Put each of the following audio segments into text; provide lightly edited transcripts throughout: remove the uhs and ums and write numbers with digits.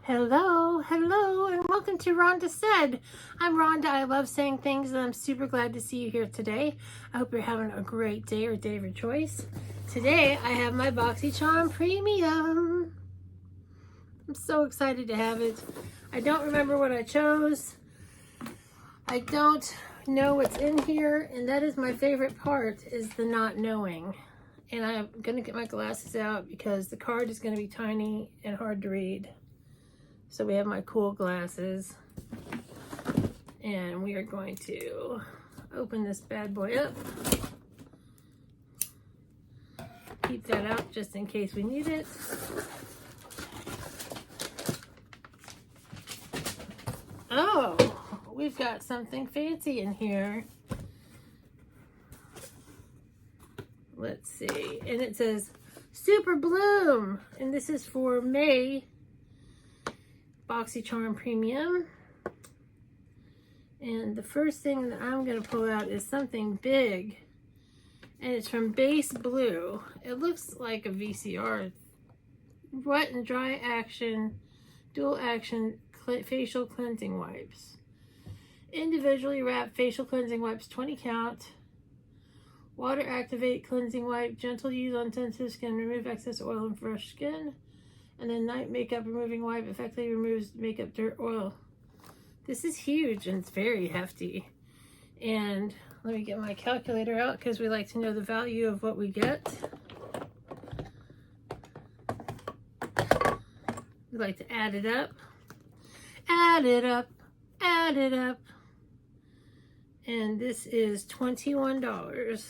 Hello, and welcome to Rhonda Said. I'm Rhonda. I love saying things, and I'm super glad to see you here today. I hope you're having a great day or day of your choice. Today, I have my Boxycharm Premium. I'm so excited to have it. I don't remember what I chose. I don't know what's in here, and that is my favorite part, is the not knowing. And I'm going to get my glasses out because the card is going to be tiny and hard to read. So we have my cool glasses, and we are going to open this bad boy up. Keep that out just in case we need it. Oh, we've got something fancy in here. Let's see, and it says Super Bloom, and this is for May. Boxycharm Premium. And the first thing that I'm going to pull out is something big, and it's from Base Blue. It looks like a VCR. Wet and dry action, dual action facial cleansing wipes. Individually wrapped facial cleansing wipes, 20 count. Water activate cleansing wipe, gentle use on sensitive skin, remove excess oil and fresh skin. And then night makeup removing wipe effectively removes makeup, dirt, oil. This is huge and it's very hefty. And let me get my calculator out because we like to know the value of what we get. We like to add it up. Add it up. Add it up. And this is $21.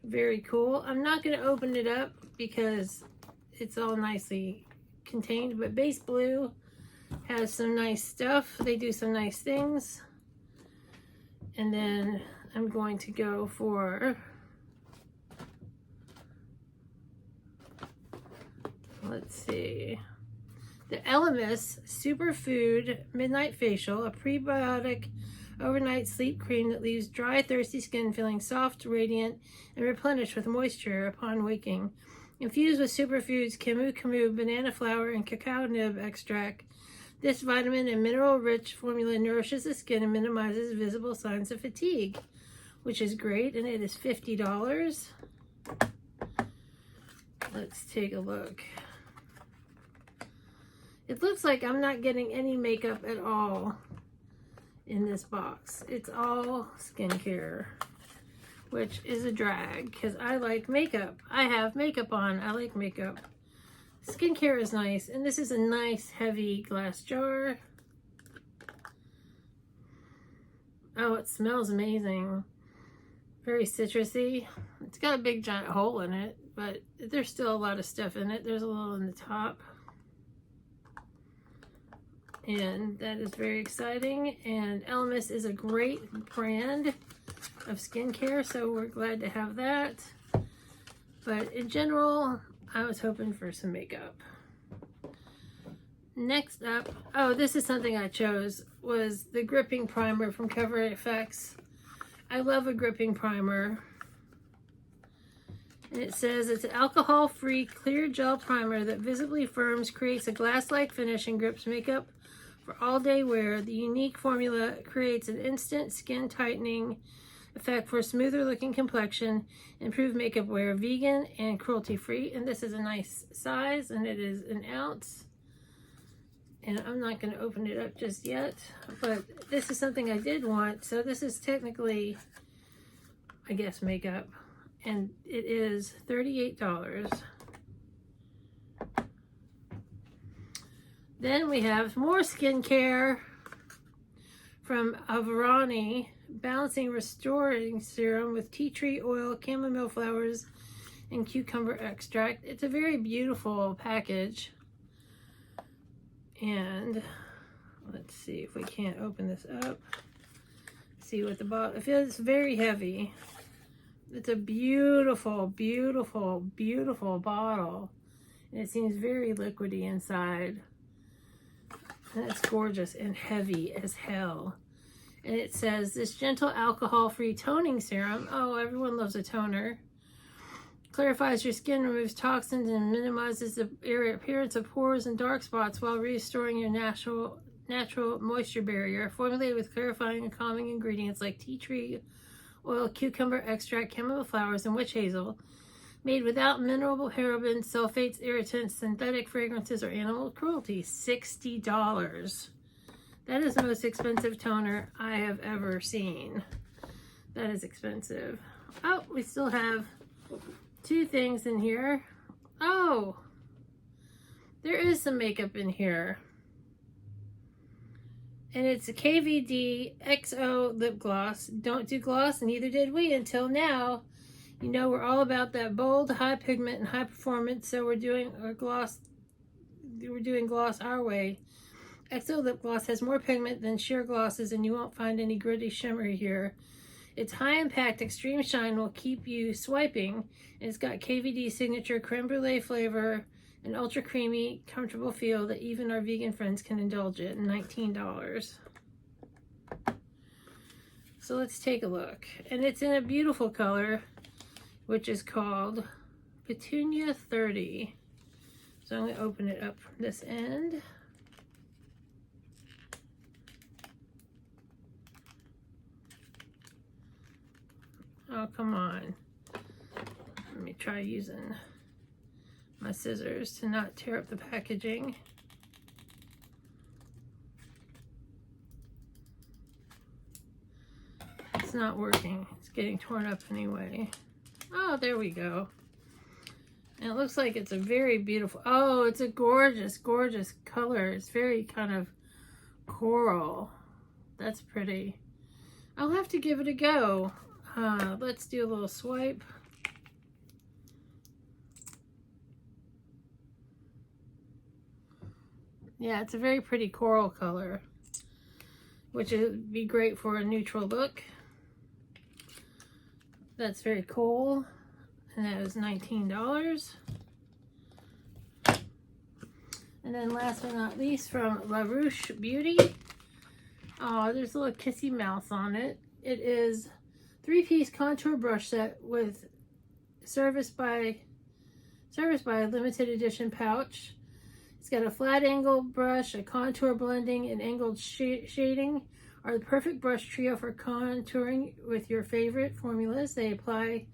Very cool. I'm not going to open it up because it's all nicely contained, but Base Blue has some nice stuff. They do some nice things. And then I'm going to go for, let's see, the Elemis Superfood Midnight Facial, a prebiotic overnight sleep cream that leaves dry, thirsty skin feeling soft, radiant, and replenished with moisture upon waking. Infused with superfoods camu, banana flour, and cacao nib extract, this vitamin and mineral-rich formula nourishes the skin and minimizes visible signs of fatigue, which is great, and it is $50. Let's take a look. It looks like I'm not getting any makeup at all in this box. It's all skincare, which is a drag because I like makeup. I have makeup on. I like makeup. Skincare is nice, and this is a nice heavy glass jar. Oh, it smells amazing. Very citrusy. It's got a big giant hole in it, but there's still a lot of stuff in it. There's a little in the top. And that is very exciting. And Elemis is a great brand of skincare, so we're glad to have that. But in general, I was hoping for some makeup. Next up, oh, this is something I chose, was the gripping primer from Cover FX. I love a gripping primer. And it says it's an alcohol-free clear gel primer that visibly firms, creates a glass-like finish, and grips makeup for all-day wear. The unique formula creates an instant skin tightening effect for a smoother looking complexion, improved makeup wear, vegan and cruelty-free. And this is a nice size, and it is an ounce. And I'm not going to open it up just yet, but this is something I did want. So this is technically, I guess, makeup, and it is $38. Then we have more skincare from Averani, Balancing Restoring Serum with tea tree oil, chamomile flowers, and cucumber extract. It's a very beautiful package. And let's see if we can't open this up. See what the bottle, it feels very heavy. It's a beautiful, beautiful, beautiful bottle. And it seems very liquidy inside. And it's gorgeous and heavy as hell. And it says, this gentle alcohol-free toning serum. Oh, everyone loves a toner. clarifies your skin, removes toxins, and minimizes the appearance of pores and dark spots while restoring your natural moisture barrier. Formulated with clarifying and calming ingredients like tea tree oil, cucumber extract, chamomile flowers, and witch hazel. Made without mineral parabens, sulfates, irritants, synthetic fragrances, or animal cruelty. $60. That is the most expensive toner I have ever seen. That is expensive. Oh, we still have 2 things in here. Oh, there is some makeup in here. And it's a KVD XO lip gloss. Don't do gloss, neither did we until now. You know, we're all about that bold, high pigment, and high performance, so we're doing our gloss. We're doing gloss our way. XO lip gloss has more pigment than sheer glosses, and you won't find any gritty shimmer here. Its high impact extreme shine will keep you swiping, and it's got KVD signature creme brulee flavor, an ultra creamy, comfortable feel that even our vegan friends can indulge in. $19. So let's take a look. And it's in a beautiful color, which is called Petunia 30. So I'm going to open it up from this end. Oh, come on. Let me try using my scissors to not tear up the packaging. It's not working. It's getting torn up anyway. Oh, there we go. And it looks like it's a very beautiful, oh, it's a gorgeous, gorgeous color. It's very kind of coral. That's pretty. I'll have to give it a go. Let's do a little swipe. Yeah, it's a very pretty coral color, which would be great for a neutral look. That's very cool. And that was $19. And then last but not least, from La Roche Beauty. Oh, there's a little kissy mouth on it. It is 3-piece contour brush set with service by a limited edition pouch. It's got a flat angle brush, a contour blending, and angled shading are the perfect brush trio for contouring with your favorite formulas. They apply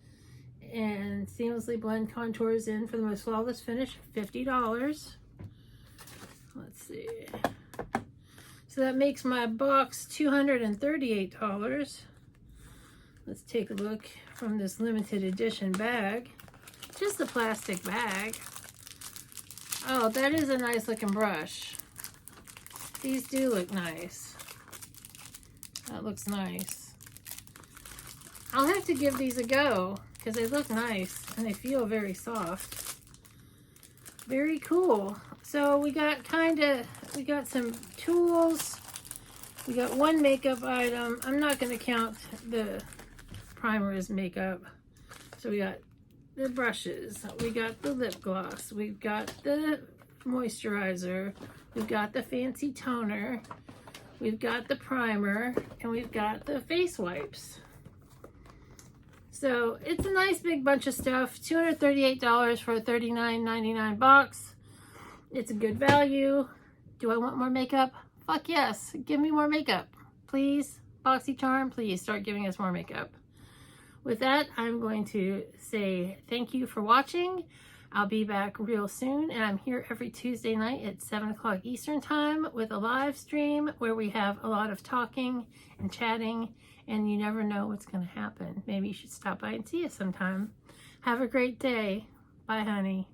and seamlessly blend contours in for the most flawless finish. $50. Let's see. So that makes my box $238. Let's take a look from this limited edition bag. Just a plastic bag. Oh, that is a nice looking brush. These do look nice. That looks nice. I'll have to give these a go because they look nice and they feel very soft. Very cool. So we got some tools. We got one makeup item. I'm not going to count the primer as makeup. So we got the brushes, we got the lip gloss, we've got the moisturizer, we've got the fancy toner, we've got the primer, and we've got the face wipes. So it's a nice big bunch of stuff. $238 for a $39.99 box. It's a good value. Do I want more makeup? Fuck yes, give me more makeup. Please, Boxycharm, please start giving us more makeup. With that, I'm going to say thank you for watching. I'll be back real soon, and I'm here every Tuesday night at 7 o'clock Eastern Time with a live stream where we have a lot of talking and chatting, and you never know what's going to happen. Maybe you should stop by and see us sometime. Have a great day. Bye, honey.